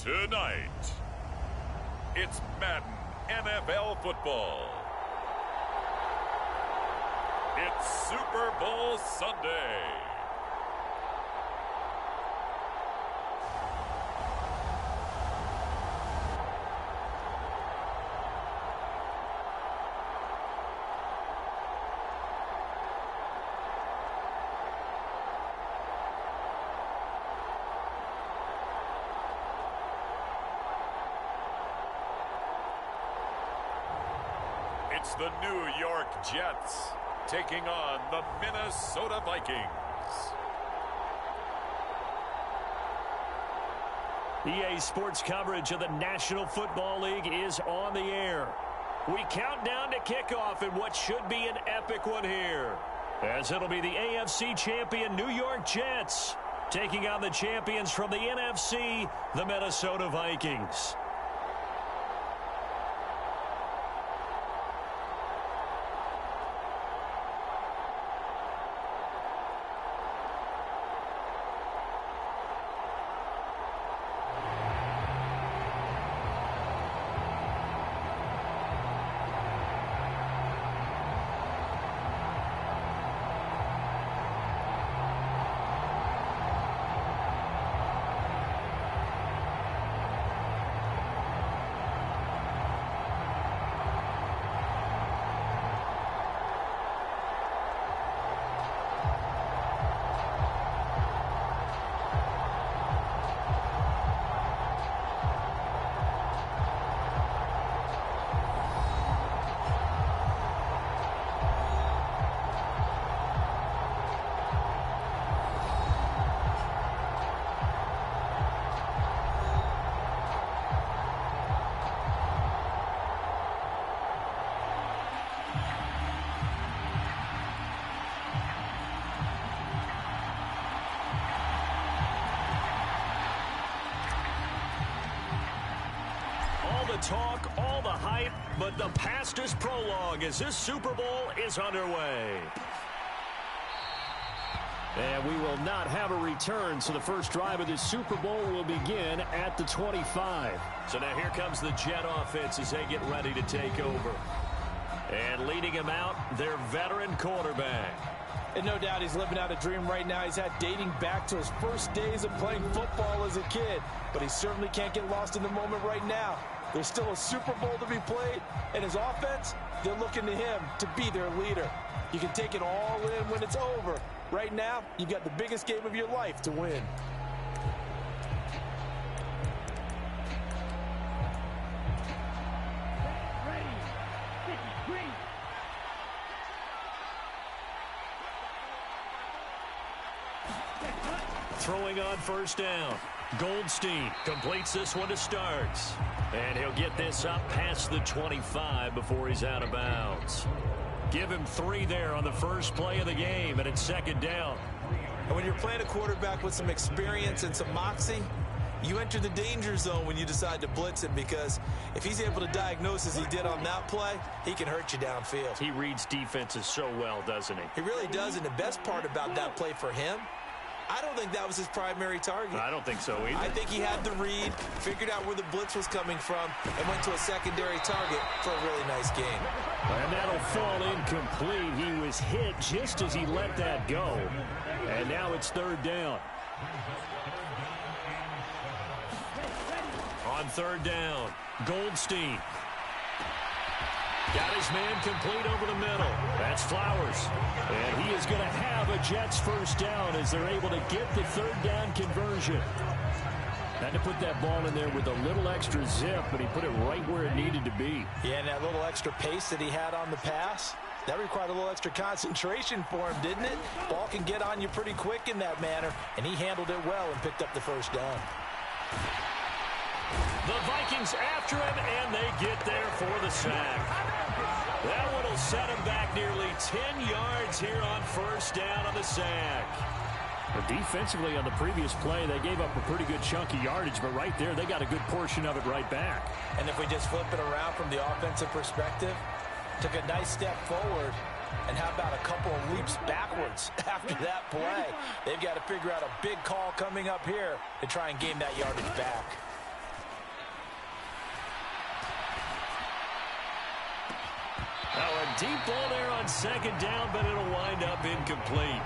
Tonight, it's Madden NFL football. It's Super Bowl Sunday. It's the New York Jets taking on the Minnesota Vikings. EA Sports coverage of the National Football League is on the air. We count down to kickoff in what should be an epic one here, as it'll be the AFC champion New York Jets taking on the champions from the NFC, the Minnesota Vikings. Talk, all the hype, but the past is prologue as this Super Bowl is underway. And we will not have a return, so the first drive of this Super Bowl will begin at the 25. So now here comes the Jet offense as they get ready to take over. And leading him out, their veteran quarterback. And no doubt he's living out a dream right now. He's had dating back to his first days of playing football as a kid. But he certainly can't get lost in the moment right now. There's still a Super Bowl to be played, and his offense, they're looking to him to be their leader. You can take it all in when it's over. Right now, you got the biggest game of your life to win. Throwing on first down. Goldstein completes this one to starts. And he'll get this up past the 25 before he's out of bounds. Give him 3 there on the first play of the game, and it's second down. And when you're playing a quarterback with some experience and some moxie, you enter the danger zone when you decide to blitz him, because if he's able to diagnose as he did on that play, he can hurt you downfield. He reads defenses so well, doesn't he? He really does, and the best part about that play for him, I don't think that was his primary target. I don't think so either. I think he had the read, figured out where the blitz was coming from, and went to a secondary target for a really nice game. And that'll fall incomplete. He was hit just as he let that go. And now it's third down. On third down, Goldstein. Got his man complete over the middle. That's Flowers. And he is going to have a Jets first down as they're able to get the third down conversion. Had to put that ball in there with a little extra zip, but he put it right where it needed to be. Yeah, and that little extra pace that he had on the pass, that required a little extra concentration for him, didn't it? Ball can get on you pretty quick in that manner, and he handled it well and picked up the first down. The Vikings after him, and they get there for the sack. That one will set him back nearly 10 yards here on first down on the sack. But defensively on the previous play, they gave up a pretty good chunk of yardage, but right there, they got a good portion of it right back. And if we just flip it around from the offensive perspective, took a nice step forward, and how about a couple of leaps backwards after that play? They've got to figure out a big call coming up here to try and gain that yardage back. Oh, a deep ball there on second down, but it'll wind up incomplete.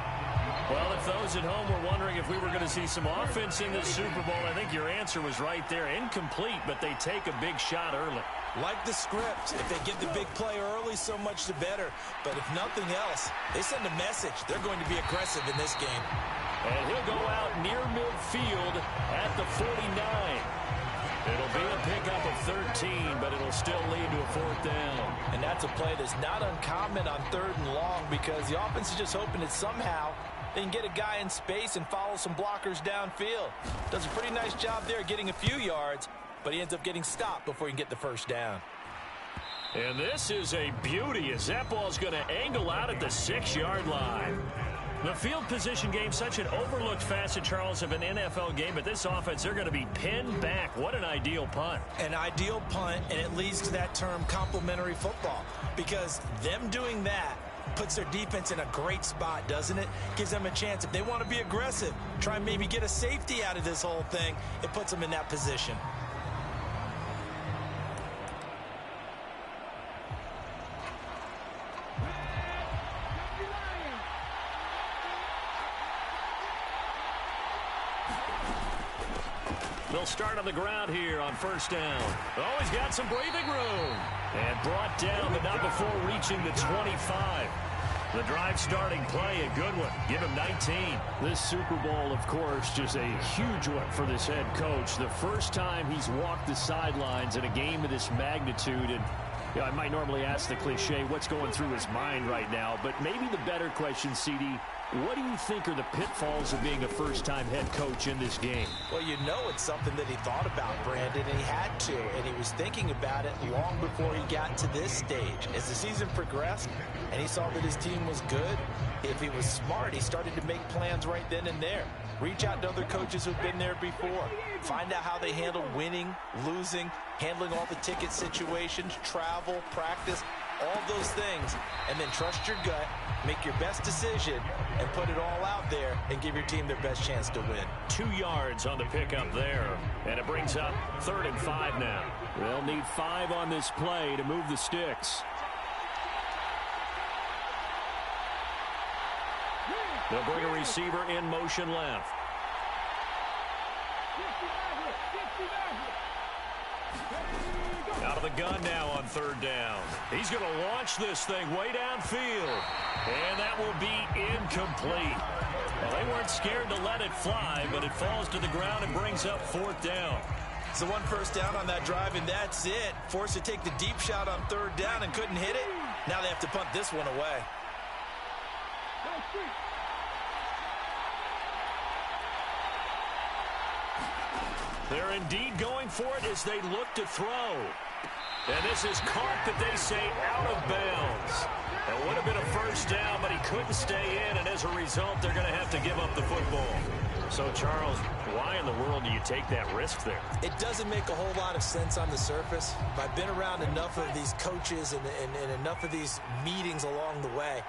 Well, if those at home were wondering if we were going to see some offense in this Super Bowl, I think your answer was right there. Incomplete, but they take a big shot early. Like the script. If they get the big play early, so much the better. But if nothing else, they send a message. They're going to be aggressive in this game. And he'll go out near midfield at the 49. It'll be a pickup of 13, but it'll still lead to a fourth down. And that's a play that's not uncommon on 3rd and long because the offense is just hoping that somehow they can get a guy in space and follow some blockers downfield. Does a pretty nice job there getting a few yards, but he ends up getting stopped before he can get the first down. And this is a beauty as that ball's going to angle out at the 6-yard line. The field position game, such an overlooked facet, Charles, of an NFL game, but this offense, they're going to be pinned back. What an ideal punt. An ideal punt, and it leads to that term complementary football, because them doing that puts their defense in a great spot, doesn't it? Gives them a chance. If they want to be aggressive, try and maybe get a safety out of this whole thing, it puts them in that position. They'll start on the ground here on first down. Oh, he's got some breathing room. And brought down, but not before reaching the 25. The drive starting play, a good one. Give him 19. This Super Bowl, of course, just a huge one for this head coach. The first time he's walked the sidelines in a game of this magnitude. And you know, I might normally ask the cliche, what's going through his mind right now? But maybe the better question, CD, what do you think are the pitfalls of being a first-time head coach in this game? Well, you know it's something that he thought about, Brandon, and he had to. And he was thinking about it long before he got to this stage. As the season progressed and he saw that his team was good, if he was smart, he started to make plans right then and there. Reach out to other coaches who've been there before. Find out how they handle winning, losing, handling all the ticket situations, travel, practice, all those things, and then trust your gut, make your best decision, and put it all out there and give your team their best chance to win. 2 yards on the pickup there, and it brings up 3rd and 5 now. They'll need 5 on this play to move the sticks. They'll bring a receiver in motion left. Out of the gun now on 3rd down. He's going to launch this thing way downfield. And that will be incomplete. Well, they weren't scared to let it fly, but it falls to the ground and brings up 4th down. So 1 first down on that drive, and that's it. Forced to take the deep shot on 3rd down and couldn't hit it. Now they have to punt this one away. They're indeed going for it as they look to throw. And this is caught, but they say out of bounds. That would have been a first down, but he couldn't stay in, and as a result, they're going to have to give up the football. So, Charles, why in the world do you take that risk there? It doesn't make a whole lot of sense on the surface. I've been around enough of these coaches and enough of these meetings along the way.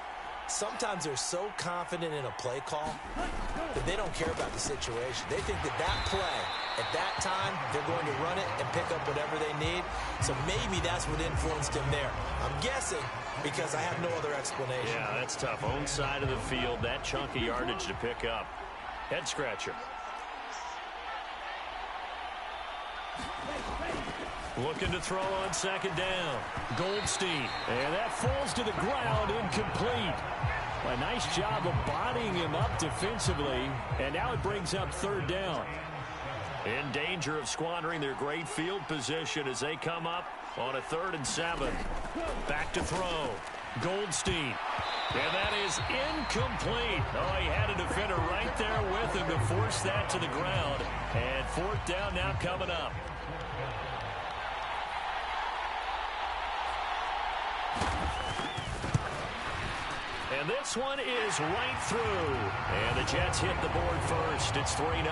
Sometimes they're so confident in a play call that they don't care about the situation. They think that that play, at that time, they're going to run it and pick up whatever they need. So maybe that's what influenced him there. I'm guessing because I have no other explanation. Yeah, that's tough. Own side of the field, that chunk of yardage to pick up. Head scratcher. Looking to throw on 2nd down. Goldstein. And that falls to the ground, incomplete. A nice job of bodying him up defensively. And now it brings up 3rd down. In danger of squandering their great field position as they come up on a 3rd and 7. Back to throw. Goldstein. And that is incomplete. Oh, he had a defender right there with him to force that to the ground. And 4th down now coming up. And this one is right through. And the Jets hit the board first. It's 3-0.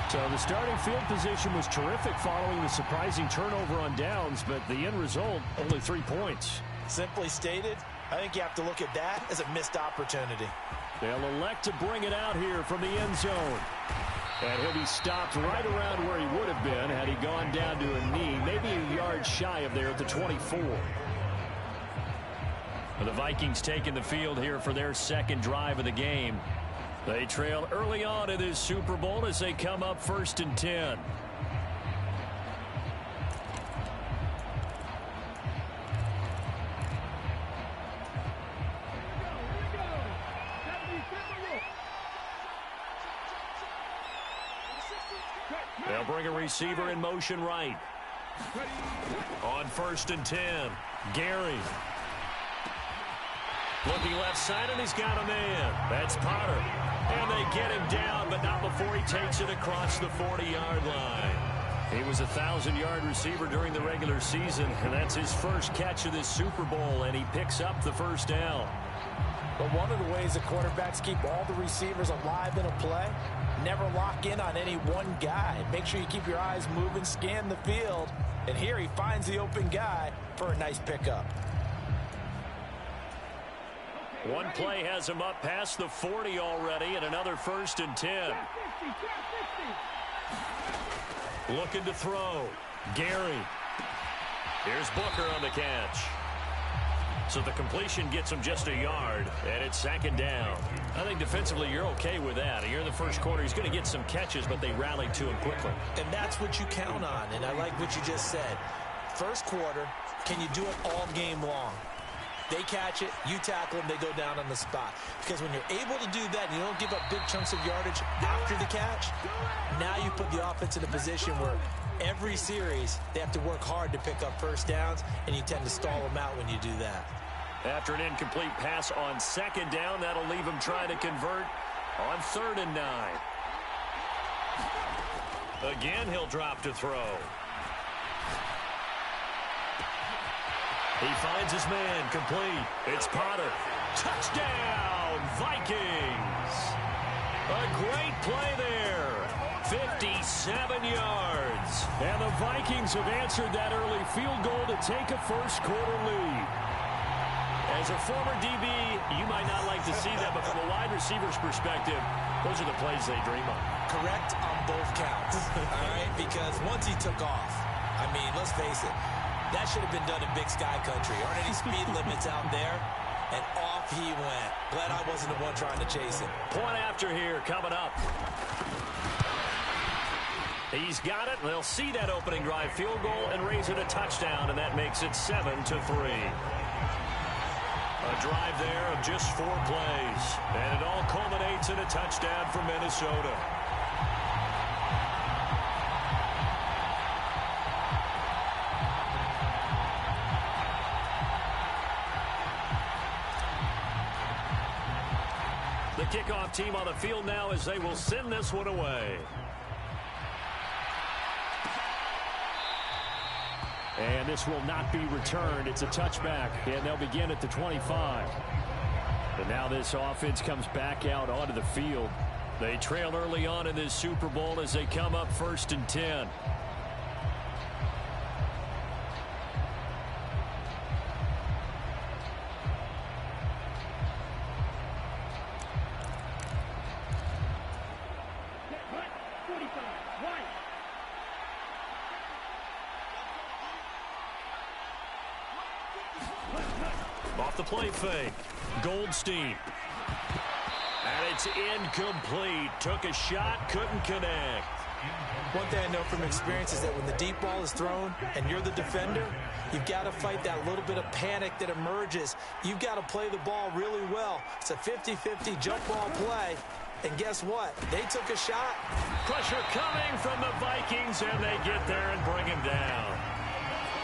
So the starting field position was terrific following the surprising turnover on downs, but the end result, only 3 points. Simply stated, I think you have to look at that as a missed opportunity. They'll elect to bring it out here from the end zone. And he'll be stopped right around where he would have been had he gone down to a knee, maybe a yard shy of there at the 24. The Vikings taking the field here for their second drive of the game. They trail early on in this Super Bowl as they come up 1st and 10. They'll bring a receiver in motion right. On 1st and 10, Gary. Looking left side, and he's got a man. That's Potter. And they get him down, but not before he takes it across the 40-yard line. He was a 1,000-yard receiver during the regular season, and that's his first catch of this Super Bowl, and he picks up the first down. But one of the ways the quarterbacks keep all the receivers alive in a play, never lock in on any one guy. Make sure you keep your eyes moving, scan the field, and here he finds the open guy for a nice pickup. One play has him up past the 40 already, and another 1st and 10. Looking to throw. Gary. Here's Booker on the catch. So the completion gets him just a yard, and it's 2nd down. I think defensively you're okay with that. Here in the first quarter, he's going to get some catches, but they rallied to him quickly. And that's what you count on, and I like what you just said. First quarter, can you do it all game long? They catch it, you tackle them, they go down on the spot. Because when you're able to do that and you don't give up big chunks of yardage after the catch, now you put the offense in a position where every series they have to work hard to pick up first downs, and you tend to stall them out when you do that. After an incomplete pass on 2nd down, that'll leave him trying to convert on 3rd and 9. Again, he'll drop to throw. He finds his man, complete. It's Potter. Touchdown, Vikings. A great play there. 57 yards. And the Vikings have answered that early field goal to take a first quarter lead. As a former DB, you might not like to see that, but from a wide receiver's perspective, those are the plays they dream of. Correct on both counts, all right? Because once he took off, I mean, let's face it, that should have been done in Big Sky Country. Aren't any speed limits out there? And off he went. Glad I wasn't the one trying to chase him. Point after here coming up. He's got it. They'll see that opening drive field goal and raise it a touchdown, and that makes it 7-3. A drive there of just 4 plays. And it all culminates in a touchdown for Minnesota. The kickoff team on the field now as they will send this one away. And this will not be returned. It's a touchback, and they'll begin at the 25. And now this offense comes back out onto the field. They trail early on in this Super Bowl as they come up 1st and 10. Off the play fake. Goldstein. And it's incomplete. Took a shot, couldn't connect. One thing I know from experience is that when the deep ball is thrown and you're the defender, you've got to fight that little bit of panic that emerges. You've got to play the ball really well. It's a 50-50 jump ball play. And guess what? They took a shot. Pressure coming from the Vikings, and they get there and bring him down.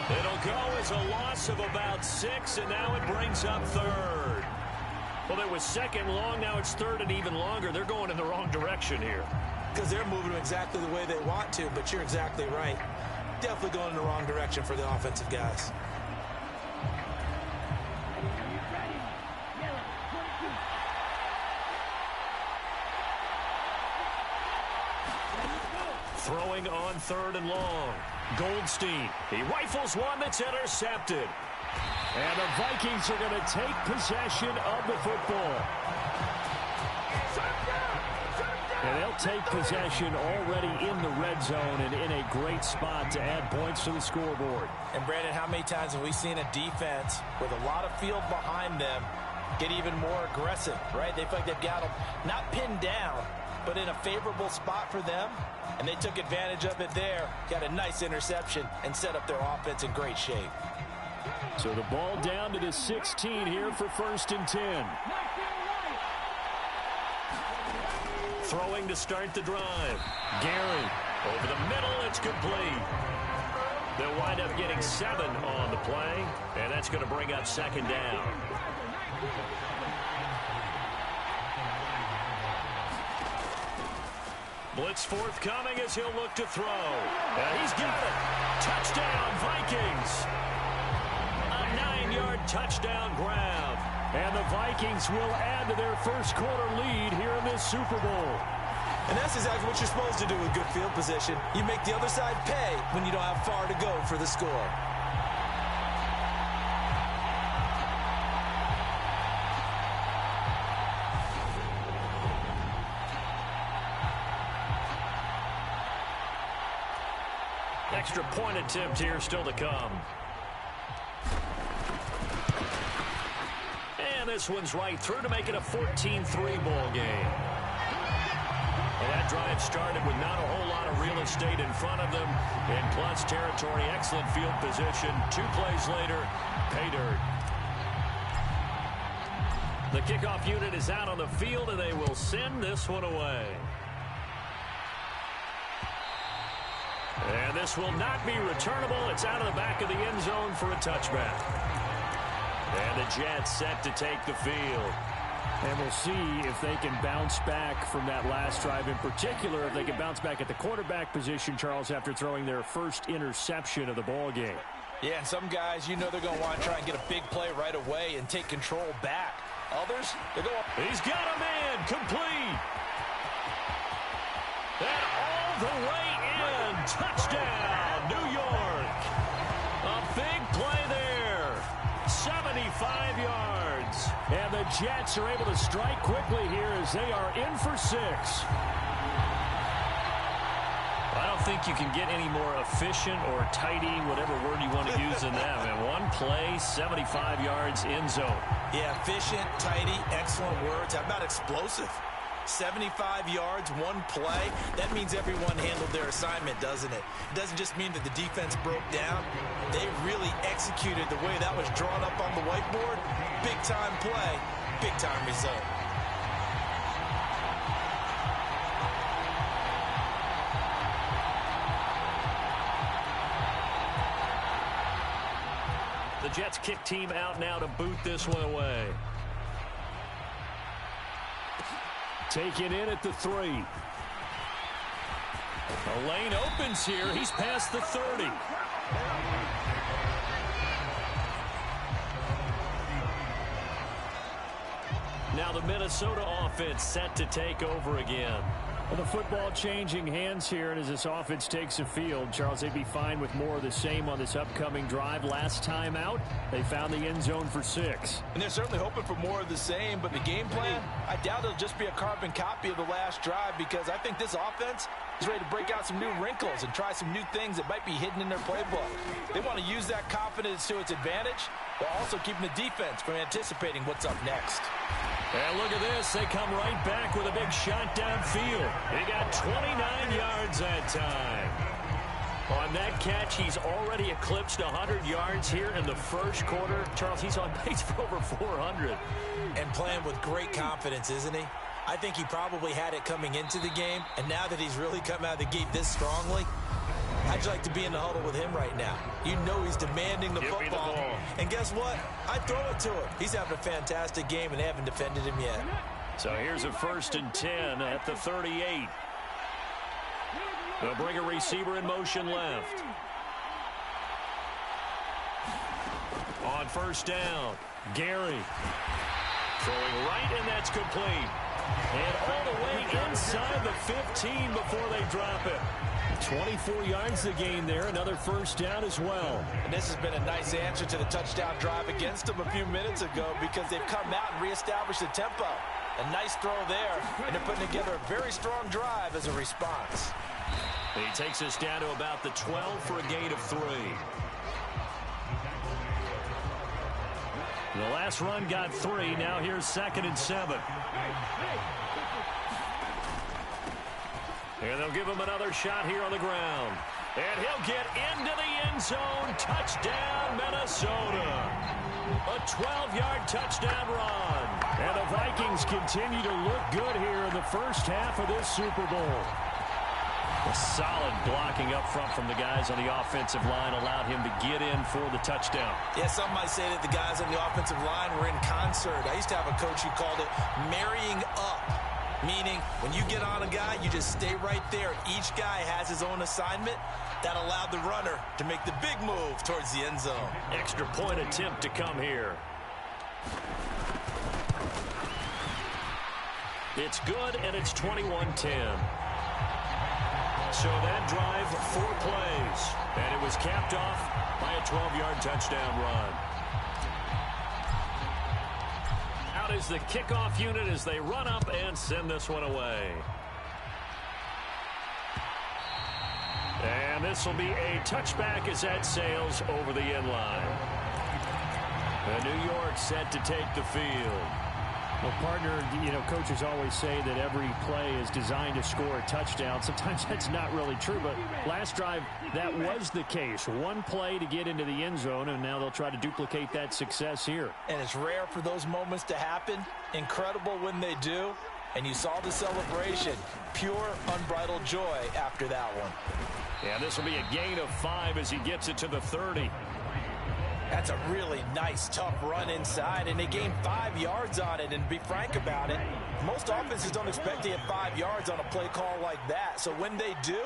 It'll go as a loss of about 6, and now it brings up 3rd. Well, it was 2nd long, now it's 3rd and even longer. They're going in the wrong direction here. Because they're moving exactly the way they want to, but you're exactly right. Definitely going in the wrong direction for the offensive guys. Throwing on 3rd and long. Goldstein. He rifles one that's intercepted. And the Vikings are going to take possession of the football. And they'll take possession already in the red zone and in a great spot to add points to the scoreboard. And, Brandon, how many times have we seen a defense with a lot of field behind them get even more aggressive, right? They feel like they've got them not pinned down, but in a favorable spot for them, and they took advantage of it there, got a nice interception, and set up their offense in great shape. So the ball down to the 16 here for 1st and 10. Throwing to start the drive. Gary over the middle. It's complete. They'll wind up getting 7 on the play, and that's going to bring up 2nd down. Blitz forthcoming as he'll look to throw. And he's got it. Touchdown, Vikings. A 9-yard touchdown grab. And the Vikings will add to their first quarter lead here in this Super Bowl. And that's exactly what you're supposed to do with good field position. You make the other side pay when you don't have far to go for the score. Extra point attempt here still to come. And this one's right through to make it a 14-3 ball game. Well, that drive started with not a whole lot of real estate in front of them. In plus territory, excellent field position. 2 plays later, pay dirt. The kickoff unit is out on the field, and they will send this one away. And this will not be returnable. It's out of the back of the end zone for a touchback. And the Jets set to take the field. And we'll see if they can bounce back from that last drive. In particular, if they can bounce back at the quarterback position, Charles, after throwing their first interception of the ball game. Yeah, and some guys, you know they're going to want to try and get a big play right away and take control back. Others, they're going to... He's got a man, complete. And all the way in. Touchdown, New York. A big play there. 75 yards. And the Jets are able to strike quickly here as they are in for 6. I don't think you can get any more efficient or tidy, whatever word you want to use in that. And one play, 75 yards, end zone. Yeah, efficient, tidy, excellent words. How about explosive? 75 yards, one play. That means everyone handled their assignment, doesn't it? It doesn't just mean that the defense broke down. They really executed the way that was drawn up on the whiteboard. Big-time play, big-time result. The Jets kick team out now to boot this one away. Taken in at the 3. A lane opens here. He's past the 30. Now the Minnesota offense set to take over again. Well, the football changing hands here, and as this offense takes the field, Charles, they'd be fine with more of the same on this upcoming drive. Last time out, they found the end zone for 6. And they're certainly hoping for more of the same, but the game plan, I doubt it'll just be a carbon copy of the last drive, because I think this offense is ready to break out some new wrinkles and try some new things that might be hidden in their playbook. They want to use that confidence to its advantage, while also keeping the defense from anticipating what's up next. And look at this. They come right back with a big shot downfield. He got 29 yards that time. On that catch, he's already eclipsed 100 yards here in the first quarter. Charles, he's on pace for over 400. And playing with great confidence, isn't he? I think he probably had it coming into the game, and now that he's really come out of the gate this strongly, how'd you like to be in the huddle with him right now? You know he's demanding the football. Give me the ball. And guess what? I'd throw it to him. He's having a fantastic game, and they haven't defended him yet. So here's a 1st and 10 at the 38. They'll bring a receiver in motion left. On 1st down, Gary. Throwing right, and that's complete. And all the way inside the 15 before they drop it. 24 yards to gain there. Another 1st down as well. And this has been a nice answer to the touchdown drive against them a few minutes ago, because they've come out and reestablished the tempo. A nice throw there, and they're putting together a very strong drive as a response. He takes us down to about the 12 for a gain of 3. The last run got 3. Now here's 2nd and 7. And they'll give him another shot here on the ground. And he'll get into the end zone. Touchdown, Minnesota. A 12-yard touchdown run. And the Vikings continue to look good here in the first half of this Super Bowl. A solid blocking up front from the guys on the offensive line allowed him to get in for the touchdown. Yeah, some might say that the guys on the offensive line were in concert. I used to have a coach who called it marrying up, meaning when you get on a guy, you just stay right there. Each guy has his own assignment. That allowed the runner to make the big move towards the end zone. Extra point attempt to come here. It's good, and it's 21-10. So that drive, 4 plays, and it was capped off by a 12-yard touchdown run. Out is the kickoff unit as they run up and send this one away. And this will be a touchback as that sails over the end line. And New York set to take the field. Well, partner, you know, coaches always say that every play is designed to score a touchdown. Sometimes that's not really true, but last drive, that was the case. One play to get into the end zone, and now they'll try to duplicate that success here. And it's rare for those moments to happen. Incredible when they do. And you saw the celebration. Pure, unbridled joy after that one. Yeah, this will be a gain of 5 as he gets it to the 30. That's a really nice, tough run inside, and they gained 5 yards on it. And to be frank about it, most offenses don't expect to get 5 yards on a play call like that. So when they do,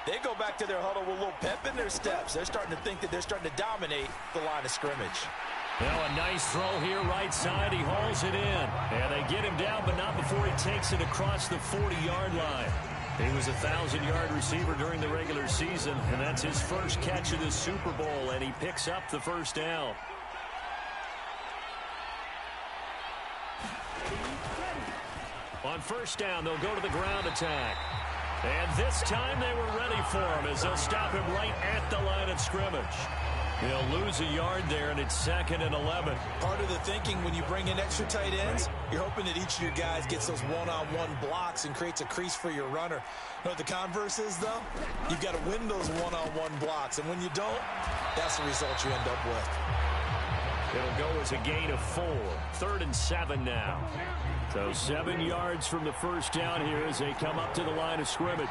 they go back to their huddle with a little pep in their steps. They're starting to think that they're starting to dominate the line of scrimmage. Now a nice throw here right side. He hauls it in. And they get him down, but not before he takes it across the 40-yard line. He was a 1,000-yard receiver during the regular season, and that's his first catch of the Super Bowl, and he picks up the first down. On first down, they'll go to the ground attack. And this time they were ready for him as they'll stop him right at the line of scrimmage. They'll lose a yard there, and it's 2nd and 11. Part of the thinking when you bring in extra tight ends, you're hoping that each of your guys gets those one-on-one blocks and creates a crease for your runner. You know what the converse is, though? You've got to win those one-on-one blocks, and when you don't, that's the result you end up with. It'll go as a gain of 4. 3rd and 7 now. So 7 yards from the first down here as they come up to the line of scrimmage.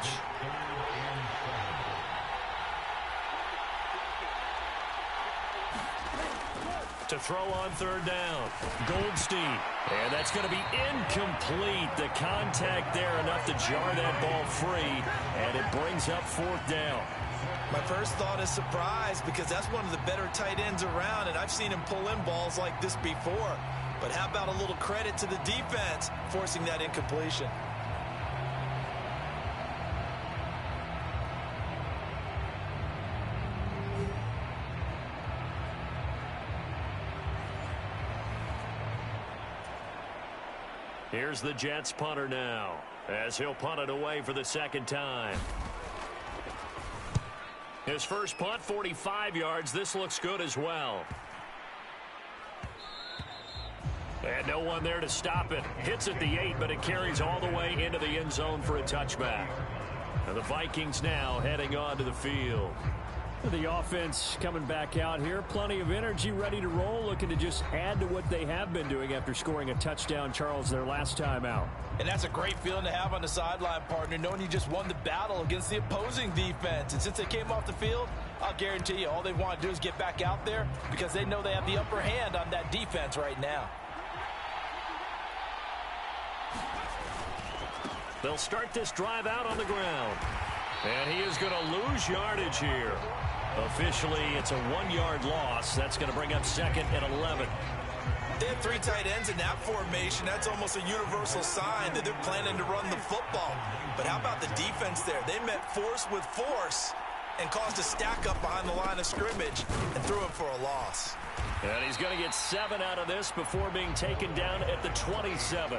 To throw on 3rd down. Goldstein. And that's going to be incomplete. The contact there enough to jar that ball free. And it brings up 4th down. My first thought is surprise because that's one of the better tight ends around, and I've seen him pull in balls like this before. But how about a little credit to the defense forcing that incompletion? Here's the Jets punter now as he'll punt it away for the 2nd time. His first punt, 45 yards. This looks good as well. And no one there to stop it. Hits at the 8, but it carries all the way into the end zone for a touchback. And the Vikings now heading on to the field. The offense coming back out here. Plenty of energy, ready to roll, looking to just add to what they have been doing after scoring a touchdown, Charles, their last time out. And that's a great feeling to have on the sideline, partner, knowing you just won the battle against the opposing defense. And since they came off the field, I'll guarantee you all they want to do is get back out there because they know they have the upper hand on that defense right now. They'll start this drive out on the ground. And he is going to lose yardage here. Officially, it's a 1-yard loss. That's going to bring up 2nd and 11. They have 3 tight ends in that formation. That's almost a universal sign that they're planning to run the football. But how about the defense there? They met force with force and caused a stack up behind the line of scrimmage and threw it for a loss. And he's going to get 7 out of this before being taken down at the 27.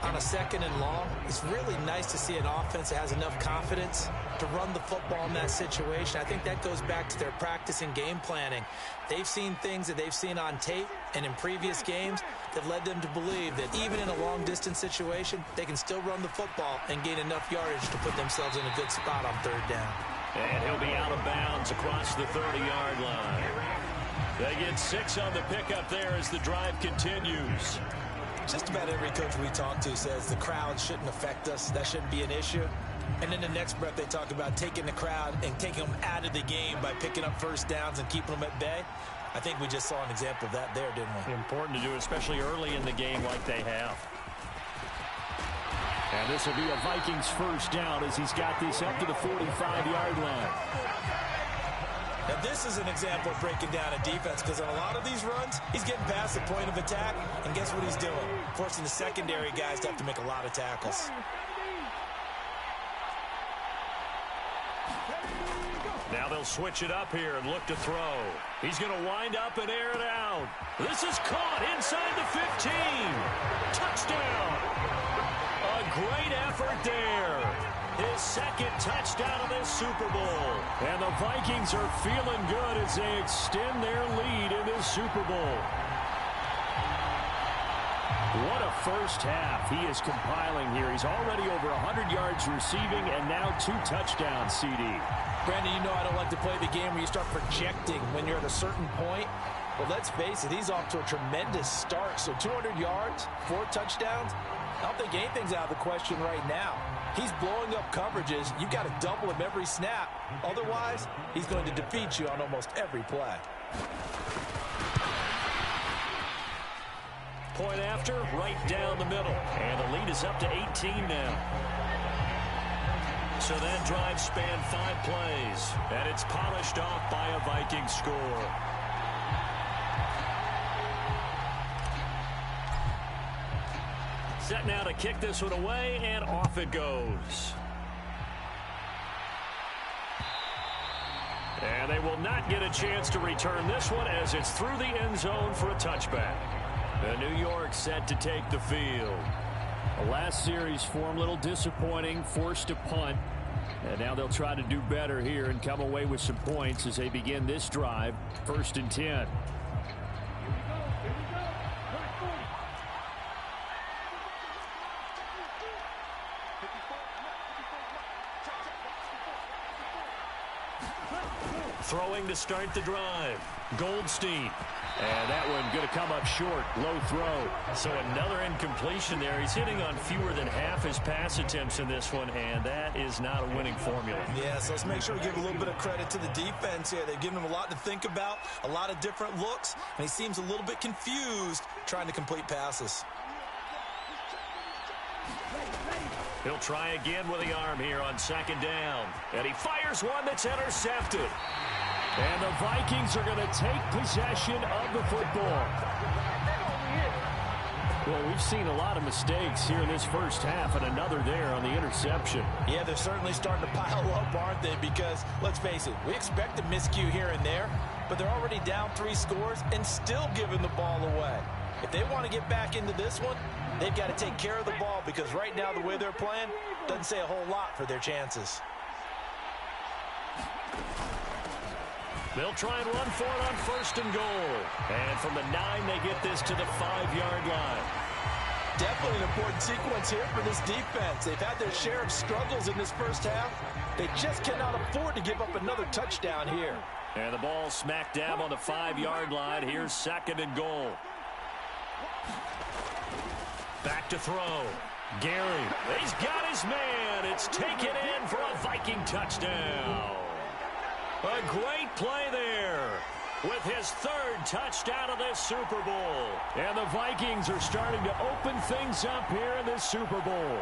on a 2nd and long, it's really nice to see an offense that has enough confidence to run the football in that situation. I think that goes back to their practice and game planning. They've seen things that they've seen on tape and in previous games that led them to believe that even in a long-distance situation, they can still run the football and gain enough yardage to put themselves in a good spot on 3rd down. And he'll be out of bounds across the 30-yard line. They get 6 on the pickup there as the drive continues. Just about every coach we talk to says the crowd shouldn't affect us. That shouldn't be an issue. And in the next breath, they talk about taking the crowd and taking them out of the game by picking up 1st downs and keeping them at bay. I think we just saw an example of that there, didn't we? Important to do, especially early in the game like they have. And this will be a Vikings 1st down as he's got this up to the 45-yard line. Now, this is an example of breaking down a defense because on a lot of these runs, he's getting past the point of attack, and guess what he's doing? Forcing the secondary guys to have to make a lot of tackles. Now they'll switch it up here and look to throw. He's going to wind up and air it out. This is caught inside the 15. Touchdown. A great effort there. His 2nd touchdown of this Super Bowl. And the Vikings are feeling good as they extend their lead in this Super Bowl. What a first half he is compiling here. He's already over 100 yards receiving and now 2 touchdowns, CD. Brandon, you know I don't like to play the game where you start projecting when you're at a certain point. But let's face it, he's off to a tremendous start. So 200 yards, 4 touchdowns. I don't think anything's out of the question right now. He's blowing up coverages. You've got to double him every snap. Otherwise, he's going to defeat you on almost every play. Point after, right down the middle. And the lead is up to 18 now. So that drive spanned 5 plays. And it's polished off by a Viking score. Set now to kick this one away, and off it goes. And they will not get a chance to return this one as it's through the end zone for a touchback. The New York set to take the field. The last series for him, a little disappointing, forced a punt. And now they'll try to do better here and come away with some points as they begin this drive, 1st and 10. Throwing to start the drive. Goldstein. And that one going to come up short. Low throw. So another incompletion there. He's hitting on fewer than half his pass attempts in this one, and that is not a winning formula. Yeah, so let's make sure we give a little bit of credit to the defense here. They've given him a lot to think about, a lot of different looks, and he seems a little bit confused trying to complete passes. He'll try again with the arm here on 2nd down. And he fires one that's intercepted. And the Vikings are going to take possession of the football. Well, we've seen a lot of mistakes here in this first half, and another there on the interception. Yeah, they're certainly starting to pile up, aren't they? Because, let's face it, we expect a miscue here and there, but they're already down 3 scores and still giving the ball away. If they want to get back into this one, they've got to take care of the ball because right now the way they're playing doesn't say a whole lot for their chances. They'll try and run for it on 1st and goal. And from the 9, they get this to the 5-yard line. Definitely an important sequence here for this defense. They've had their share of struggles in this first half. They just cannot afford to give up another touchdown here. And the ball smack dab on the 5-yard line. Here's 2nd and goal. Back to throw. Gary. He's got his man. It's taken in for a Viking touchdown. A great play there with his 3rd touchdown of this Super Bowl. And the Vikings are starting to open things up here in this Super Bowl.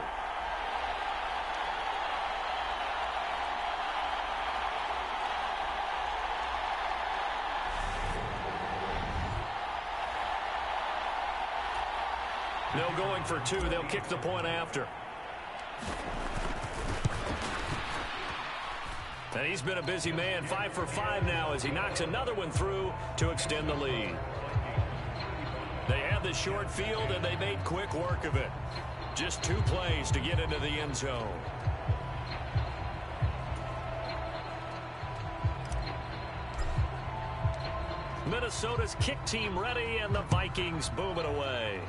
No going for 2. They'll kick the point after. And he's been a busy man, 5 for 5 now as he knocks another one through to extend the lead. They have the short field, and they made quick work of it. Just 2 plays to get into the end zone. Minnesota's kick team ready, and the Vikings boom it away.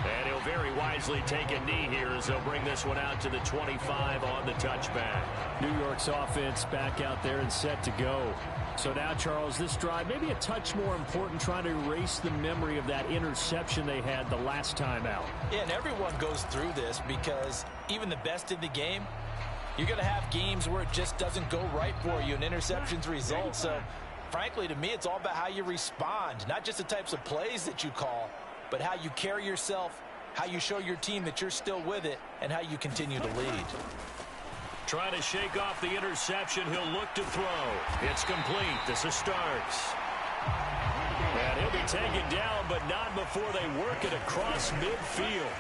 And he'll very wisely take a knee here as they'll bring this one out to the 25 on the touchback. New York's offense back out there and set to go. So now, Charles, this drive maybe a touch more important, trying to erase the memory of that interception they had the last time out. Yeah, and everyone goes through this because even the best in the game, you're going to have games where it just doesn't go right for you and interceptions result. So, frankly, to me, it's all about how you respond, not just the types of plays that you call, but how you carry yourself, how you show your team that you're still with it, and how you continue to lead. Trying to shake off the interception. He'll look to throw. It's complete. This is Starks. And he'll be taken down, but not before they work it across midfield.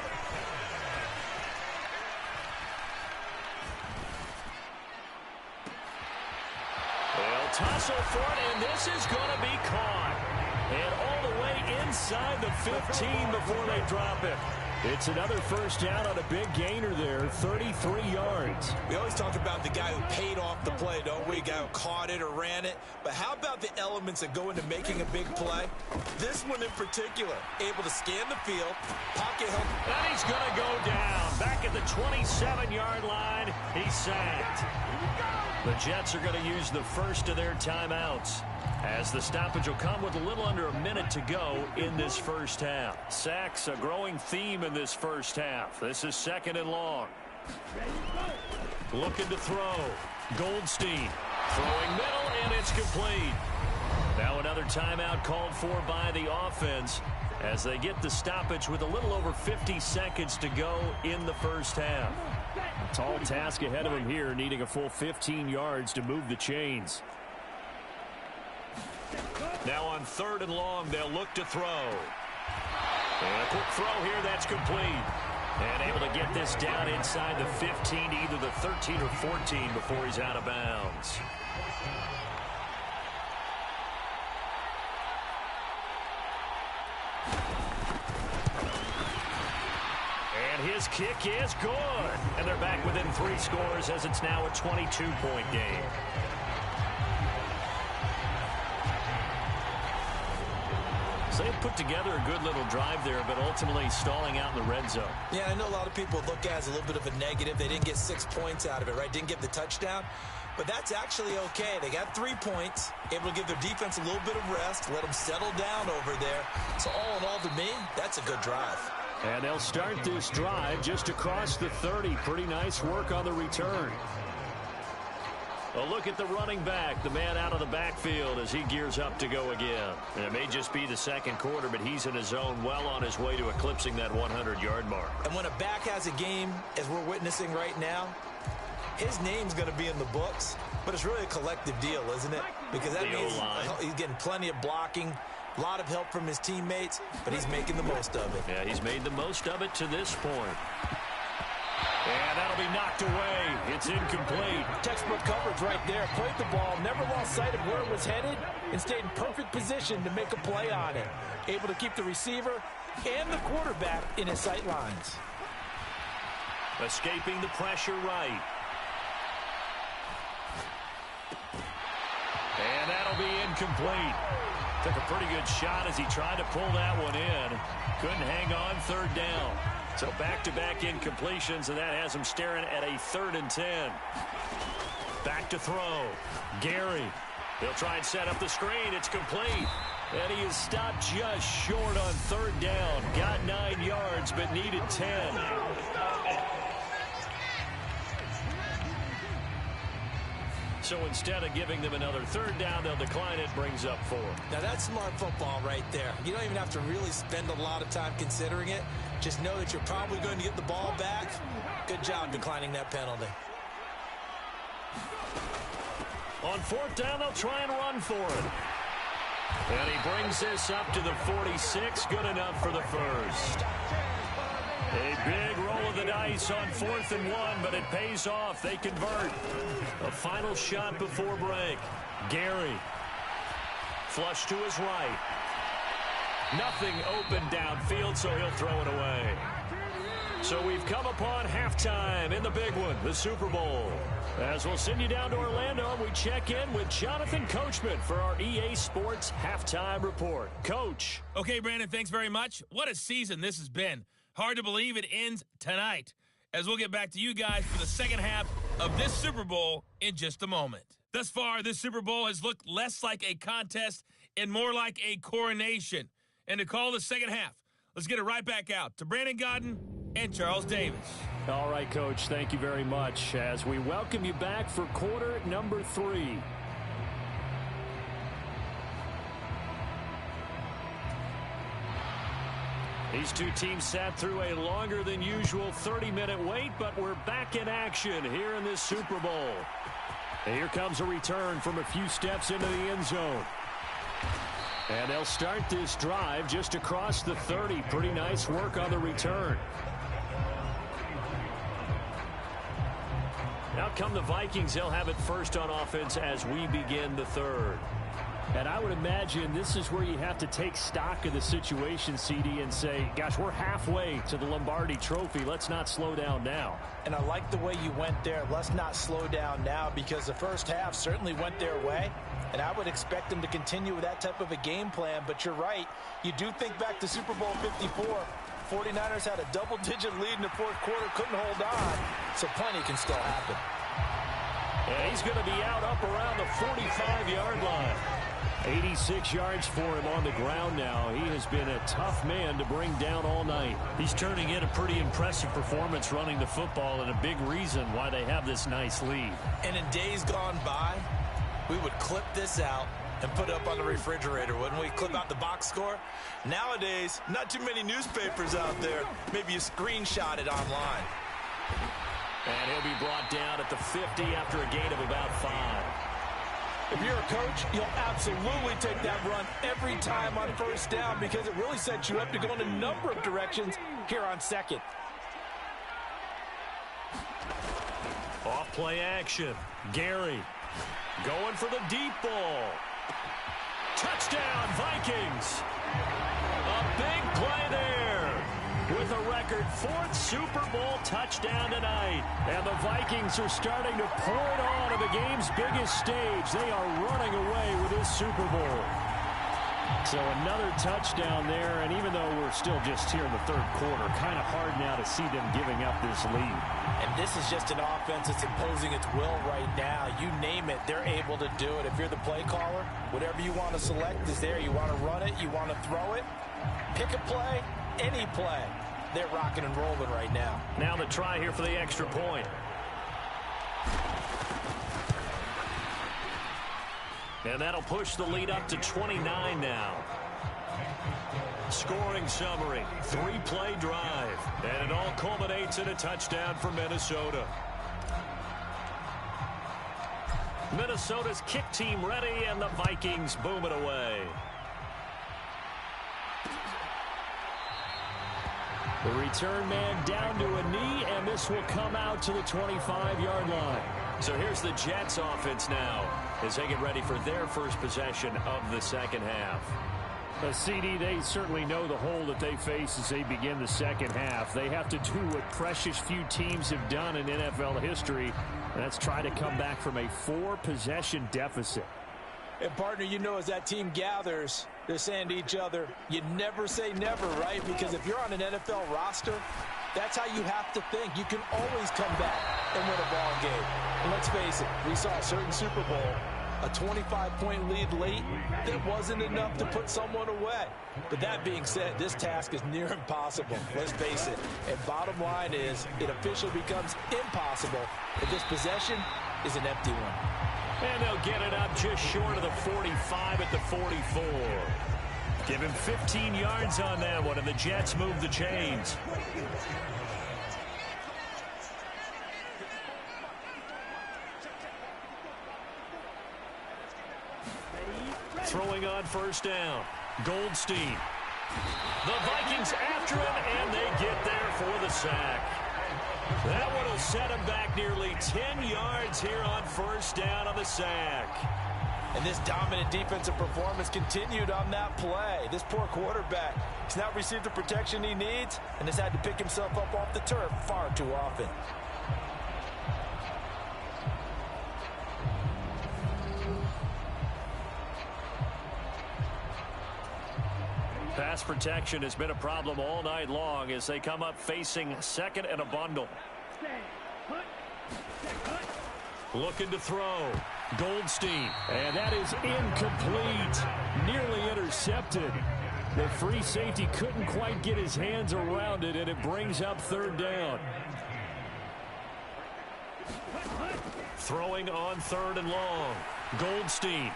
They'll tussle for it, and this is going to be caught. And all the way inside the 15 before they drop it. It's another first down on a big gainer there, 33 yards. We always talk about the guy who paid off the play, don't we? The guy who caught it or ran it. But how about the elements that go into making a big play? This one in particular, able to scan the field, pocket help. And he's going to go down. Back at the 27-yard line, he's sacked. The Jets are going to use the first of their timeouts, as the stoppage will come with a little under a minute to go in this first half. Sacks, a growing theme in this first half. This is 2nd and long. Looking to throw. Goldstein throwing middle, and it's complete. Now another timeout called for by the offense as they get the stoppage with a little over 50 seconds to go in the first half. Tall task ahead of him here, needing a full 15 yards to move the chains. Now on 3rd and long, they'll look to throw. And a quick throw here, that's complete. And able to get this down inside the 15 to either the 13 or 14 before he's out of bounds. And his kick is good. And they're back within 3 scores as it's now a 22-point game. So they put together a good little drive there, but ultimately stalling out in the red zone. Yeah, I know a lot of people look at it as a little bit of a negative. They didn't get 6 points out of it, right? Didn't get the touchdown. But that's actually okay. They got 3 points, able to give their defense a little bit of rest, let them settle down over there. So all in all, to me, that's a good drive. And they'll start this drive just across the 30. Pretty nice work on the return. A look at the running back, the man out of the backfield as he gears up to go again. And it may just be the 2nd quarter, but he's in his zone, well on his way to eclipsing that 100-yard mark. And when a back has a game, as we're witnessing right now, his name's going to be in the books, but it's really a collective deal, isn't it? Because that means he's getting plenty of blocking, a lot of help from his teammates, but he's making the most of it. Yeah, he's made the most of it to this point. And that'll be knocked away. It's incomplete. Textbook coverage right there. Played the ball, never lost sight of where it was headed, and stayed in perfect position to make a play on it. Able to keep the receiver and the quarterback in his sight lines. Escaping the pressure right. And that'll be incomplete. Took a pretty good shot as he tried to pull that one in. Couldn't hang on 3rd down. So back-to-back incompletions, and that has him staring at a 3rd and 10. Back to throw. Gary. He'll try and set up the screen. It's complete. And he is stopped just short on 3rd down. Got 9 yards, but needed 10. So instead of giving them another 3rd down, they'll decline it, brings up 4. Now that's smart football right there. You don't even have to really spend a lot of time considering it. Just know that you're probably going to get the ball back. Good job declining that penalty. On 4th down, they'll try and run for it. And he brings this up to the 46. Good enough for the first. A big roll of the dice on 4th and 1, but it pays off. They convert. A final shot before break. Gary. Flush to his right. Nothing open downfield, so he'll throw it away. So we've come upon halftime in the big one, the Super Bowl. As we'll send you down to Orlando, we check in with Jonathan Coachman for our EA Sports Halftime Report. Coach. Okay, Brandon, thanks very much. What a season this has been. Hard to believe it ends tonight, as we'll get back to you guys for the second half of this Super Bowl in just a moment. Thus far, this Super Bowl has looked less like a contest and more like a coronation. And to call the second half, let's get it right back out to Brandon Godden and Charles Davis. All right, Coach, thank you very much as we welcome you back for quarter number 3. These two teams sat through a longer than usual 30-minute wait, but we're back in action here in this Super Bowl. And here comes a return from a few steps into the end zone. And they'll start this drive just across the 30. Pretty nice work on the return. Now come the Vikings. They'll have it first on offense as we begin the third. And I would imagine this is where you have to take stock of the situation, CD, and say, gosh, we're halfway to the Lombardi Trophy. Let's not slow down now. And I like the way you went there. Let's not slow down now, because the first half certainly went their way. And I would expect them to continue with that type of a game plan. But you're right. You do think back to Super Bowl 54. 49ers had a double-digit lead in the fourth quarter, couldn't hold on. So plenty can still happen. And he's going to be out up around the 45-yard line. 86 yards for him on the ground now. He has been a tough man to bring down all night. He's turning in a pretty impressive performance running the football, and a big reason why they have this nice lead. And in days gone by, we would clip this out and put it up on the refrigerator, wouldn't we? Clip out the box score. Nowadays, not too many newspapers out there. Maybe you screenshot it online. And he'll be brought down at the 50 after a gain of about 5. If you're a coach, you'll absolutely take that run every time on first down, because it really sets you up to go in a number of directions here on second. Off play action. Gary going for the deep ball. Touchdown, Vikings. A big play there with a record 4th Super Bowl touchdown tonight. And the Vikings are starting to pour it on at the game's biggest stage. They are running away with this Super Bowl. So another touchdown there, and even though we're still just here in the third quarter, kind of hard now to see them giving up this lead. And this is just an offense that's imposing its will right now. You name it, they're able to do it. If you're the play caller, whatever you want to select is there. You want to run it, you want to throw it, pick a play, any play. They're rocking and rolling right now. Now the try here for the extra point. And that'll push the lead up to 29 now. Scoring summary, 3-play drive. And it all culminates in a touchdown for Minnesota. Minnesota's kick team ready, and the Vikings boom it away. The return man down to a knee, and this will come out to the 25-yard line. So here's the Jets offense now as they get ready for their first possession of the second half. CD, they certainly know the hole that they face as they begin the second half. They have to do what precious few teams have done in NFL history, and that's try to come back from a 4-possession deficit. And, partner, you know, as that team gathers, they're saying to each other, you never say never, right? Because if you're on an NFL roster, that's how you have to think. You can always come back and win a ball game. And let's face it, we saw a certain Super Bowl, a 25-point lead late that wasn't enough to put someone away. But that being said, this task is near impossible. Let's face it. And bottom line is, it officially becomes impossible if this possession is an empty one. And they'll get it up just short of the 45 at the 44. Give him 15 yards on that one, and the Jets move the chains. Throwing on first down. Goldstein. The Vikings after him, and they get there for the sack. That one will set him back nearly 10 yards here on first down on the sack. And this dominant defensive performance continued on that play. This poor quarterback, he's not received the protection he needs and has had to pick himself up off the turf far too often. Pass protection has been a problem all night long as they come up facing second and a bundle. Looking to throw. Goldstein. And that is incomplete. Nearly intercepted. The free safety couldn't quite get his hands around it, and it brings up third down. Throwing on third and long. Goldstein.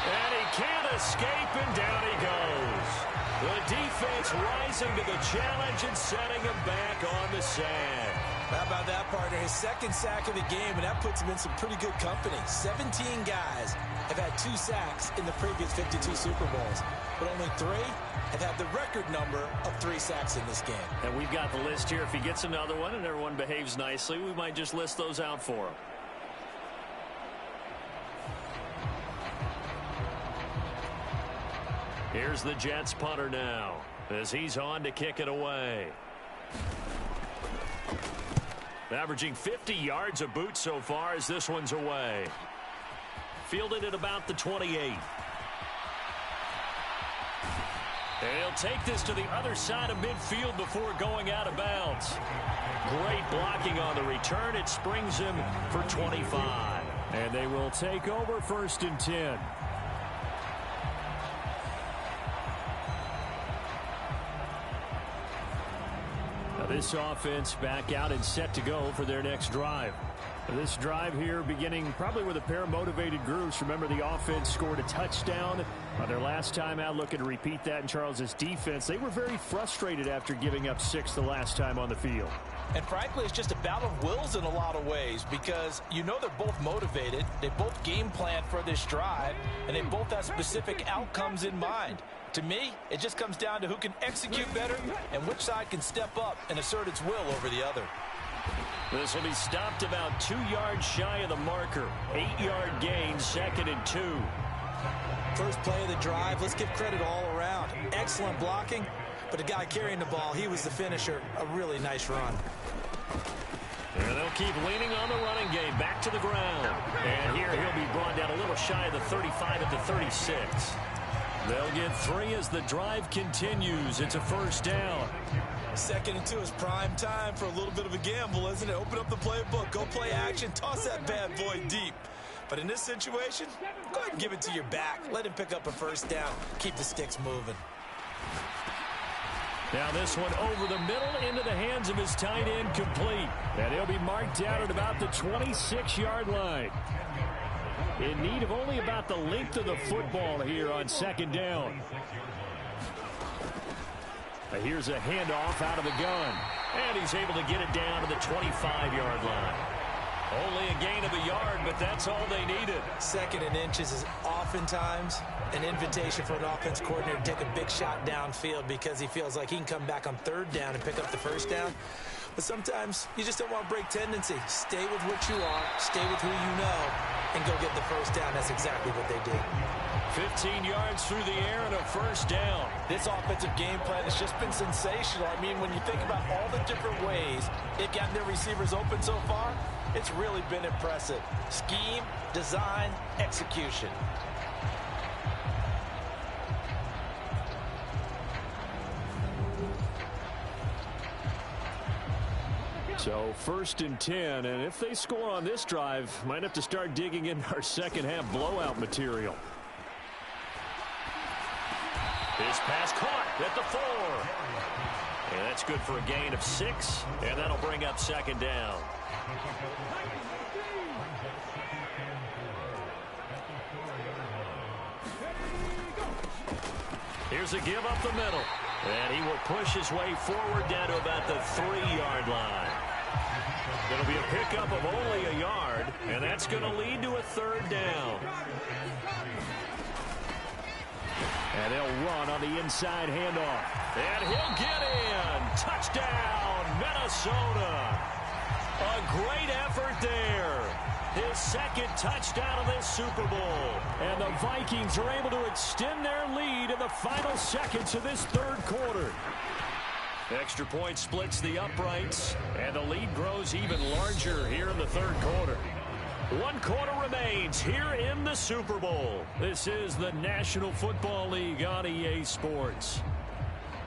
And he can't escape, and down he goes. The defense rising to the challenge and setting him back on the sand. How about that, partner? His second sack of the game, and that puts him in some pretty good company. 17 guys have had 2 sacks in the previous 52 Super Bowls, but only 3 have had the record number of 3 sacks in this game. And we've got the list here. If he gets another one and everyone behaves nicely, we might just list those out for him. Here's the Jets punter now as he's on to kick it away. Averaging 50 yards a boot so far as this one's away. Fielded at about the 28. And he'll take this to the other side of midfield before going out of bounds. Great blocking on the return. It springs him for 25. And they will take over 1st and 10. This offense back out and set to go for their next drive. This drive here beginning probably with a pair of motivated groups. Remember, the offense scored a touchdown on their last time out. Looking to repeat that in Charles's defense. They were very frustrated after giving up 6 the last time on the field. And frankly, it's just a battle of wills in a lot of ways because you know they're both motivated. They both game plan for this drive, and they both have specific outcomes in mind. To me, it just comes down to who can execute better and which side can step up and assert its will over the other. This will be stopped about 2 yards shy of the marker. 8-yard gain, 2nd and 2. First play of the drive, let's give credit all around. Excellent blocking, but the guy carrying the ball, he was the finisher. A really nice run. And they'll keep leaning on the running game. Back to the ground. And here he'll be brought down a little shy of the 35 at the 36. They'll get 3 as the drive continues. It's a 1st down. 2nd and 2 is prime time for a little bit of a gamble, isn't it? Open up the playbook, go play action, toss that bad boy deep. But in this situation, go ahead and give it to your back. Let him pick up a 1st down. Keep the sticks moving. Now this one over the middle into the hands of his tight end, complete. And he'll be marked down at about the 26-yard line. In need of only about the length of the football here on 2nd down. Here's a handoff out of the gun. And he's able to get it down to the 25-yard line. Only a gain of a yard, but that's all they needed. 2nd and inches is oftentimes an invitation for an offense coordinator to take a big shot downfield because he feels like he can come back on 3rd down and pick up the 1st down. But sometimes you just don't want to break tendency. Stay with what you are, stay with who you know, and go get the 1st down. That's exactly what they did. 15 yards through the air and a 1st down. This offensive game plan has just been sensational. I mean, when you think about all the different ways they've gotten their receivers open so far, it's really been impressive. Scheme, design, execution. So 1st and 10, and if they score on this drive, might have to start digging in our 2nd half blowout material. His pass caught at the 4. And that's good for a gain of 6, and that'll bring up 2nd down. Here's a give up the middle. And he will push his way forward down to about the 3-yard line. It'll be a pickup of only a yard, and that's going to lead to a 3rd down. And they'll run on the inside handoff. And he'll get in. Touchdown, Minnesota. A great effort there. His second touchdown of this Super Bowl. And the Vikings are able to extend their lead in the final seconds of this third quarter. Extra point splits the uprights, and the lead grows even larger here in the third quarter. 1 quarter remains here in the Super Bowl. This is the National Football League on EA Sports.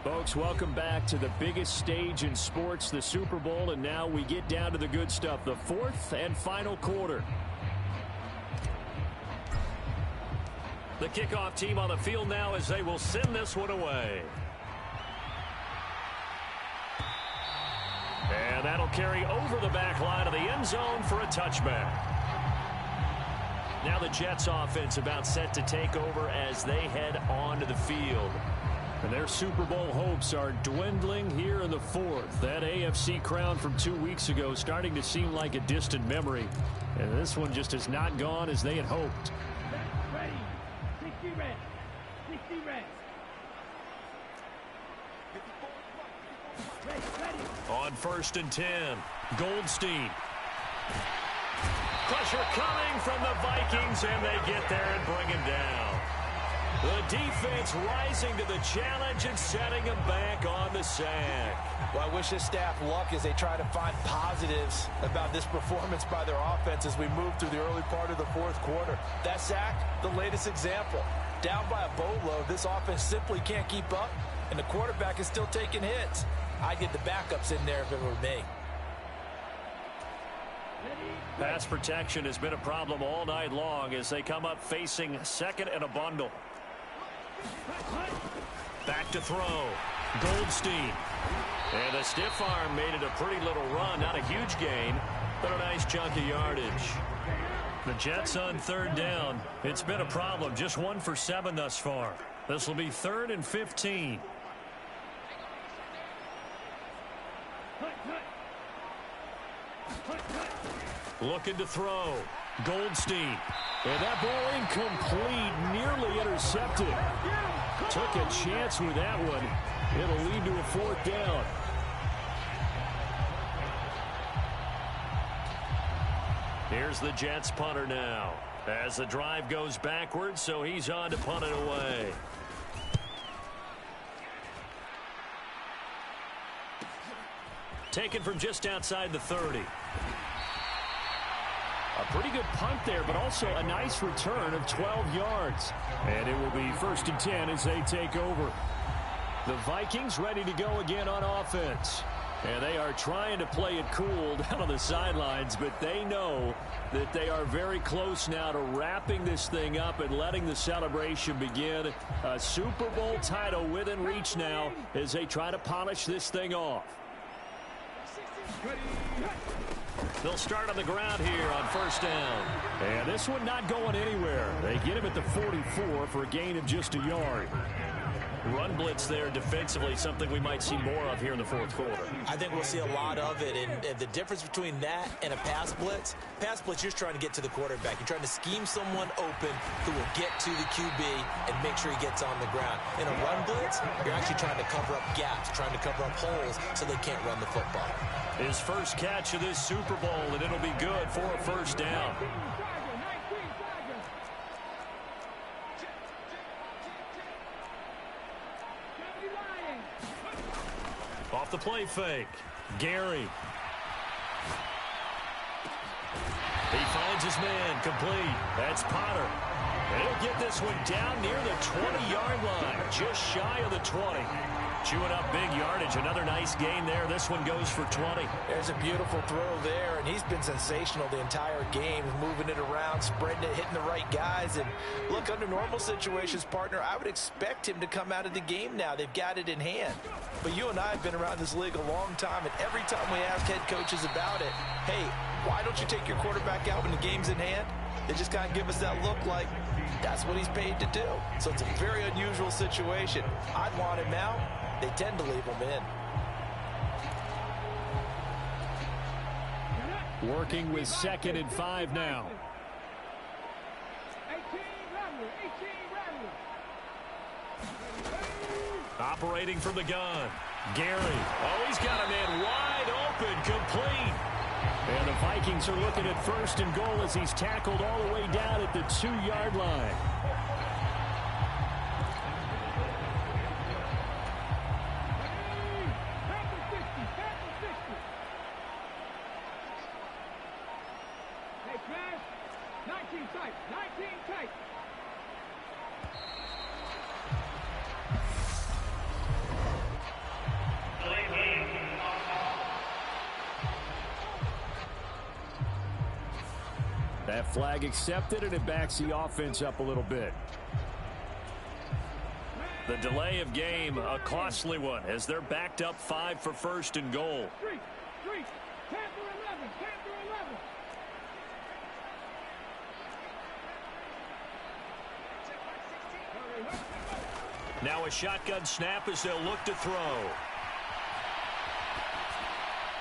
Folks, welcome back to the biggest stage in sports, the Super Bowl, and now we get down to the good stuff, the fourth and final quarter. The kickoff team on the field now as they will send this one away. And that'll carry over the back line of the end zone for a touchback. Now the Jets offense about set to take over as they head onto the field. And their Super Bowl hopes are dwindling here in the fourth. That AFC crown from 2 weeks ago starting to seem like a distant memory. And this one just has not gone as they had hoped. Ready. 60 reds. 60 reds. Ready. On 1st and 10, Goldstein. Pressure coming from the Vikings, and they get there and bring him down. The defense rising to the challenge and setting him back on the sack. Well, I wish this staff luck as they try to find positives about this performance by their offense as we move through the early part of the fourth quarter. That sack, the latest example. Down by a boatload, this offense simply can't keep up, and the quarterback is still taking hits. I'd get the backups in there if it were me. Pass protection has been a problem all night long as they come up facing second and a bundle. Back to throw. Goldstein. And the stiff arm made it a pretty little run. Not a huge gain, but a nice chunk of yardage. The Jets on 3rd down. It's been a problem. Just 1 for 7 thus far. This will be 3rd and 15. Looking to throw. Goldstein. And that ball incomplete, nearly intercepted. Took a chance with that one. It'll lead to a 4th down. Here's the Jets punter now. As the drive goes backwards, so he's on to punt it away. Taken from just outside the 30. A pretty good punt there, but also a nice return of 12 yards. And it will be 1st and 10 as they take over. The Vikings ready to go again on offense. And they are trying to play it cool down on the sidelines, but they know that they are very close now to wrapping this thing up and letting the celebration begin. A Super Bowl title within reach now as they try to polish this thing off. They'll start on the ground here on 1st down. And this one not going anywhere. They get him at the 44 for a gain of just a yard. Run blitz there defensively, something we might see more of here in the fourth quarter. I think we'll see a lot of it, and the difference between that and a pass blitz, you're trying to get to the quarterback. You're trying to scheme someone open who will get to the QB and make sure he gets on the ground. In a run blitz, you're actually trying to cover up gaps, trying to cover up holes so they can't run the football. His first catch of this Super Bowl, and it'll be good for a 1st down. Off the play fake. Gary. He finds his man complete. That's Potter. And he'll get this one down near the 20-yard line, just shy of the 20. Chewing up big yardage. Another nice gain there. This one goes for 20. There's a beautiful throw there, and he's been sensational the entire game, moving it around, spreading it, hitting the right guys. And look, under normal situations, partner, I would expect him to come out of the game now. They've got it in hand. But you and I have been around this league a long time, and every time we ask head coaches about it, hey, why don't you take your quarterback out when the game's in hand? They just kind of give us that look like that's what he's paid to do. So it's a very unusual situation. I'd want him out. They tend to leave him in. Working with 2nd and 5 now. Operating from the gun. Gary. Oh, he's got a man wide open, complete. And the Vikings are looking at 1st and goal as he's tackled all the way down at the 2-yard line. Hey, Crash. 19 tight. 19 tight. That flag accepted, and it backs the offense up a little bit. The delay of game, a costly one, as they're backed up 5 for 1st and goal. 3, 10 for 11, 10 for 11. Now a shotgun snap as they'll look to throw.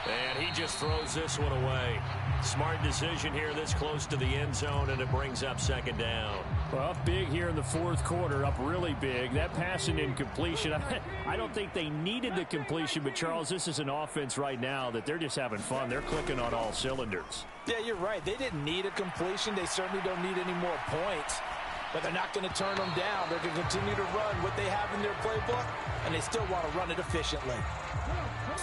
And he just throws this one away. Smart decision here this close to the end zone, and it brings up 2nd down. Well, up big here in the 4th quarter, up really big. That pass and incompletion, I don't think they needed the completion, but Charles, this is an offense right now that they're just having fun. They're clicking on all cylinders. Yeah, you're right. They didn't need a completion. They certainly don't need any more points. But they're not going to turn them down. They're going to continue to run what they have in their playbook, and they still want to run it efficiently.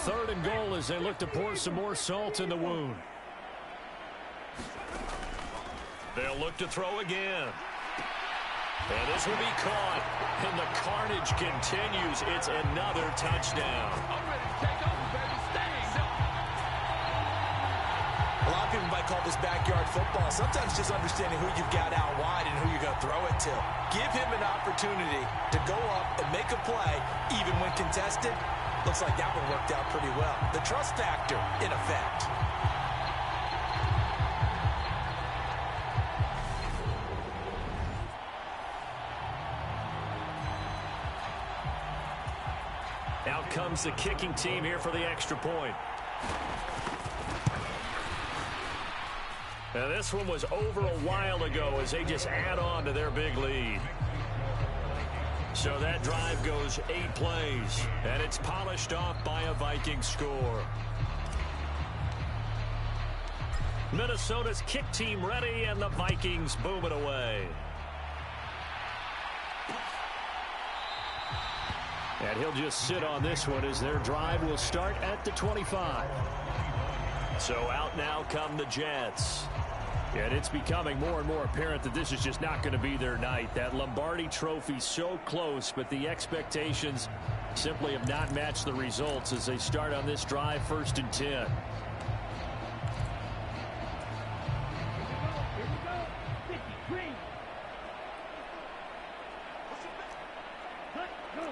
3rd and goal as they look to pour some more salt in the wound. They'll look to throw again. And this will be caught. And the carnage continues. It's another touchdown. I'm ready to take over, baby. A lot of people might call this backyard football. Sometimes just understanding who you've got out wide and who you're going to throw it to. Give him an opportunity to go up and make a play, even when contested. Looks like that one worked out pretty well. The trust factor, in effect. Out comes the kicking team here for the extra point. Now this one was over a while ago as they just add on to their big lead. So that drive goes 8 plays, and it's polished off by a Viking score. Minnesota's kick team ready, and the Vikings boom it away. And he'll just sit on this one as their drive will start at the 25. So out now come the Jets. And it's becoming more and more apparent that this is just not going to be their night. That Lombardi trophy so close, but the expectations simply have not matched the results as they start on this drive 1st and 10. Here we go. 50, green. Cut, go.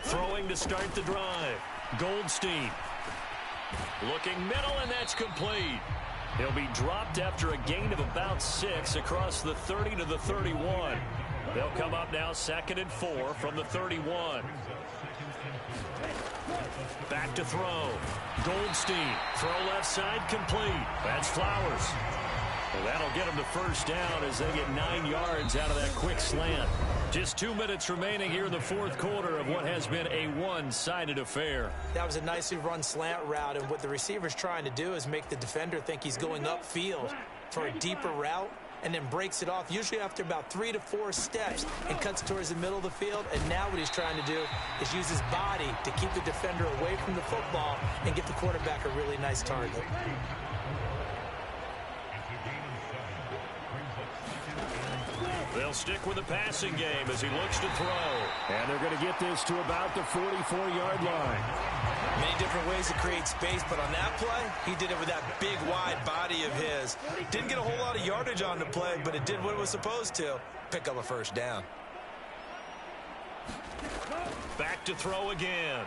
Throwing to start the drive. Goldstein. Looking middle, and that's complete. He'll be dropped after a gain of about 6 across the 30 to the 31. They'll come up now 2nd and 4 from the 31. Back to throw. Goldstein. Throw left side complete. That's Flowers. And that'll get him to 1st down as they get 9 yards out of that quick slant. Just 2 minutes remaining here in the 4th quarter of what has been a one-sided affair. That was a nicely run slant route, and what the receiver's trying to do is make the defender think he's going upfield for a deeper route, and then breaks it off, usually after about 3 to 4 steps, and cuts towards the middle of the field. And now what he's trying to do is use his body to keep the defender away from the football and get the quarterback a really nice target. They'll stick with the passing game as he looks to throw. And they're going to get this to about the 44-yard line. Many different ways to create space, but on that play, he did it with that big, wide body of his. Didn't get a whole lot of yardage on the play, but it did what it was supposed to. Pick up a 1st down. Back to throw again.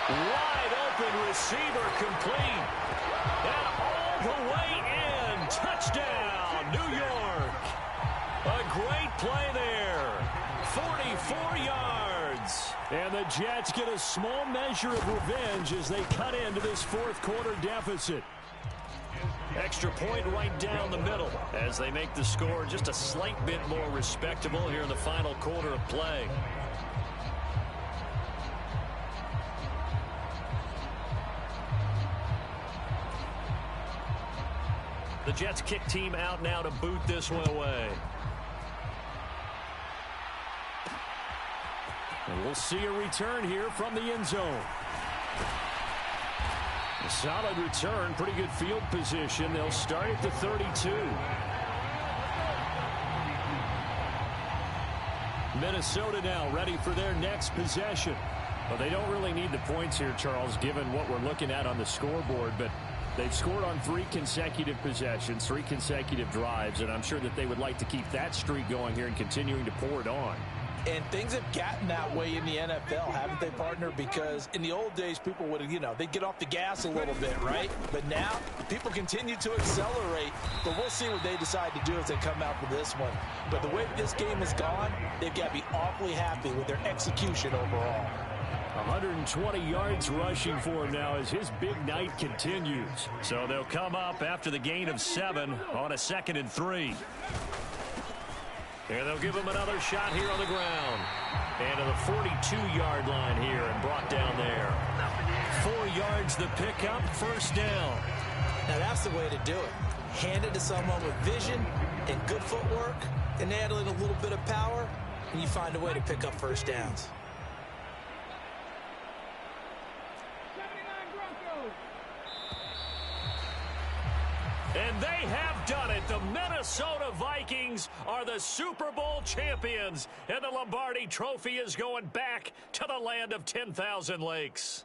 Wide open receiver complete. And all the way in. Touchdown, New York. A great play there. 44 yards. And the Jets get a small measure of revenge as they cut into this 4th quarter deficit. Extra point right down the middle as they make the score just a slight bit more respectable here in the final quarter of play. The Jets kick team out now to boot this one away. And we'll see a return here from the end zone. A solid return, pretty good field position. They'll start at the 32. Minnesota now ready for their next possession. Well, they don't really need the points here, Charles, given what we're looking at on the scoreboard, but they've scored on 3 consecutive possessions, 3 consecutive drives, and I'm sure that they would like to keep that streak going here and continuing to pour it on. And things have gotten that way in the NFL, haven't they, partner? Because in the old days, people would, they'd get off the gas a little bit, right? But now, people continue to accelerate. But we'll see what they decide to do as they come out for this one. But the way this game has gone, they've got to be awfully happy with their execution overall. 120 yards rushing for him now as his big night continues. So they'll come up after the gain of 7 on a 2nd and 3. And they'll give him another shot here on the ground. And to the 42-yard line here and brought down there. 4 yards the pickup, first down. Now that's the way to do it. Hand it to someone with vision and good footwork and add in a little bit of power, and you find a way to pick up first downs. 79 Broncos. And they have done it. The Minnesota Vikings are the Super Bowl champions. And the Lombardi Trophy is going back to the land of 10,000 lakes.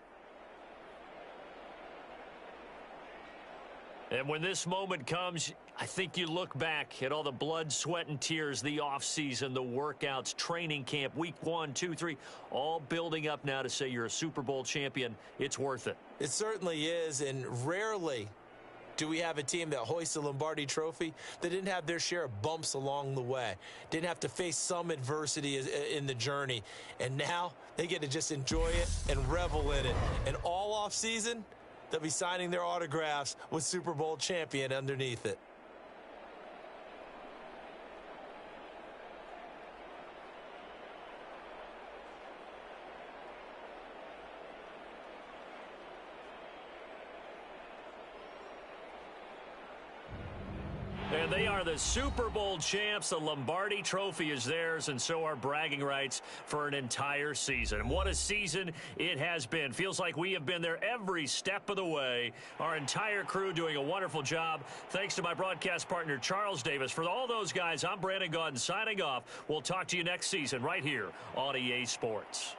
And when this moment comes, I think you look back at all the blood, sweat, and tears, the offseason, the workouts, training camp, week 1, 2, 3, all building up now to say you're a Super Bowl champion. It's worth it. It certainly is, and rarely do we have a team that hoists the Lombardi Trophy that didn't have their share of bumps along the way, didn't have to face some adversity in the journey, and now they get to just enjoy it and revel in it. And all off season, they'll be signing their autographs with Super Bowl champion underneath it. And they are the Super Bowl champs. The Lombardi Trophy is theirs, and so are bragging rights for an entire season. And what a season it has been. Feels like we have been there every step of the way. Our entire crew doing a wonderful job. Thanks to my broadcast partner, Charles Davis. For all those guys, I'm Brandon Gaudin signing off. We'll talk to you next season right here on EA Sports.